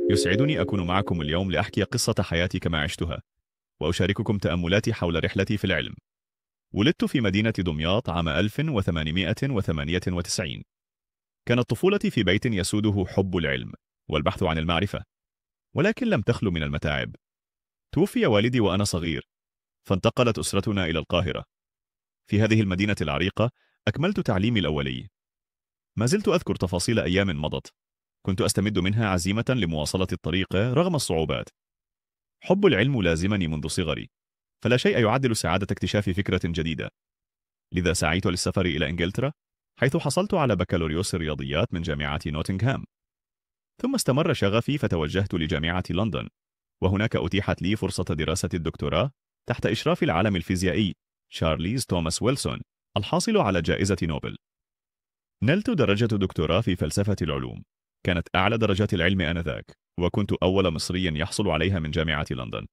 يسعدني أكون معكم اليوم لأحكي قصة حياتي كما عشتها، وأشارككم تأملاتي حول رحلتي في العلم. ولدت في مدينة دمياط عام 1898. كانت طفولتي في بيت يسوده حب العلم والبحث عن المعرفة، ولكن لم تخلو من المتاعب. توفي والدي وأنا صغير، فانتقلت أسرتنا إلى القاهرة. في هذه المدينة العريقة أكملت تعليمي الأولي. ما زلت أذكر تفاصيل أيام مضت، كنت أستمد منها عزيمة لمواصلة الطريق رغم الصعوبات. حب العلم لازمني منذ صغري، فلا شيء يعدل سعادة اكتشاف فكرة جديدة. لذا سعيت للسفر إلى إنجلترا، حيث حصلت على بكالوريوس الرياضيات من جامعة نوتنغهام. ثم استمر شغفي فتوجهت لجامعة لندن، وهناك أتيحت لي فرصة دراسة الدكتوراه تحت إشراف العالم الفيزيائي شارليز توماس ويلسون الحاصل على جائزة نوبل. نلت درجة دكتوراه في فلسفة العلوم، كانت أعلى درجات العلم آنذاك، وكنت أول مصري يحصل عليها من جامعة لندن.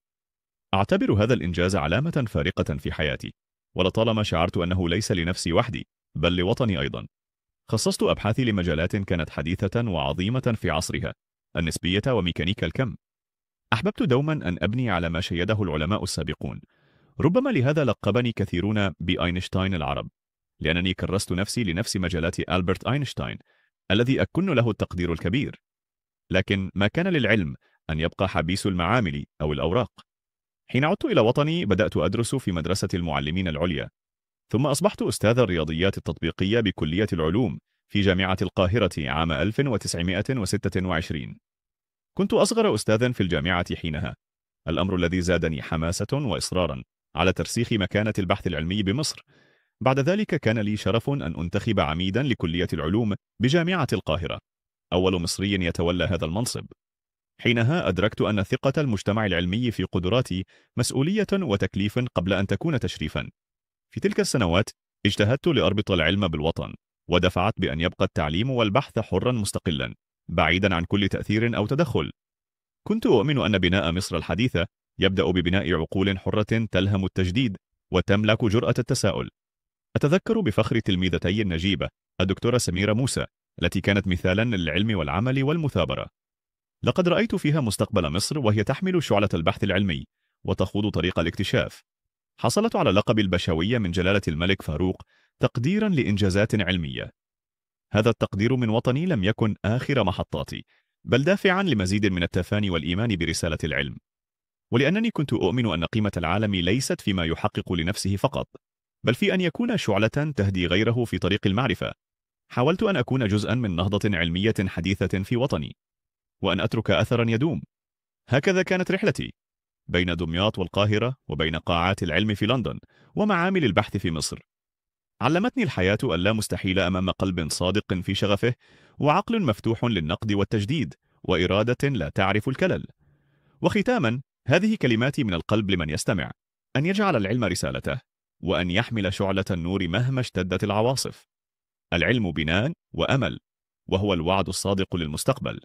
أعتبر هذا الإنجاز علامة فارقة في حياتي، ولطالما شعرت أنه ليس لنفسي وحدي، بل لوطني أيضا. خصصت أبحاثي لمجالات كانت حديثة وعظيمة في عصرها، النسبية وميكانيكا الكم. أحببت دوما أن أبني على ما شيده العلماء السابقون. ربما لهذا لقبني كثيرون بأينشتاين العرب، لأنني كرست نفسي لنفس مجالات ألبرت أينشتاين الذي أكن له التقدير الكبير. لكن ما كان للعلم أن يبقى حبيس المعامل أو الأوراق. حين عدت إلى وطني بدأت أدرس في مدرسة المعلمين العليا، ثم أصبحت أستاذ الرياضيات التطبيقية بكلية العلوم في جامعة القاهرة عام 1926. كنت أصغر أستاذ في الجامعة حينها، الأمر الذي زادني حماسة وإصرارا على ترسيخ مكانة البحث العلمي بمصر. بعد ذلك كان لي شرف أن أنتخب عميدا لكلية العلوم بجامعة القاهرة، أول مصري يتولى هذا المنصب. حينها أدركت أن ثقة المجتمع العلمي في قدراتي مسؤولية وتكليف قبل أن تكون تشريفا. في تلك السنوات اجتهدت لأربط العلم بالوطن، ودفعت بأن يبقى التعليم والبحث حرا مستقلا، بعيدا عن كل تأثير أو تدخل. كنت أؤمن أن بناء مصر الحديثة يبدأ ببناء عقول حرة تلهم التجديد وتملك جرأة التساؤل. أتذكر بفخر تلميذتي النجيبة الدكتورة سميرة موسى، التي كانت مثالا للعلم والعمل والمثابرة. لقد رأيت فيها مستقبل مصر وهي تحمل شعلة البحث العلمي وتخوض طريق الاكتشاف. حصلت على لقب البشوية من جلالة الملك فاروق تقديرا لإنجازات علمية. هذا التقدير من وطني لم يكن آخر محطاتي، بل دافعا لمزيد من التفاني والإيمان برسالة العلم. ولأنني كنت أؤمن أن قيمة العالم ليست فيما يحقق لنفسه فقط، بل في أن يكون شعلة تهدي غيره في طريق المعرفة. حاولت أن أكون جزءا من نهضة علمية حديثة في وطني، وأن أترك أثرا يدوم. هكذا كانت رحلتي بين دمياط والقاهرة، وبين قاعات العلم في لندن ومعامل البحث في مصر. علمتني الحياة أن لا مستحيل أمام قلب صادق في شغفه، وعقل مفتوح للنقد والتجديد، وإرادة لا تعرف الكلل. وختاما، هذه كلماتي من القلب لمن يستمع: أن يجعل العلم رسالته، وأن يحمل شعلة النور مهما اشتدت العواصف. العلم بناء وأمل، وهو الوعد الصادق للمستقبل.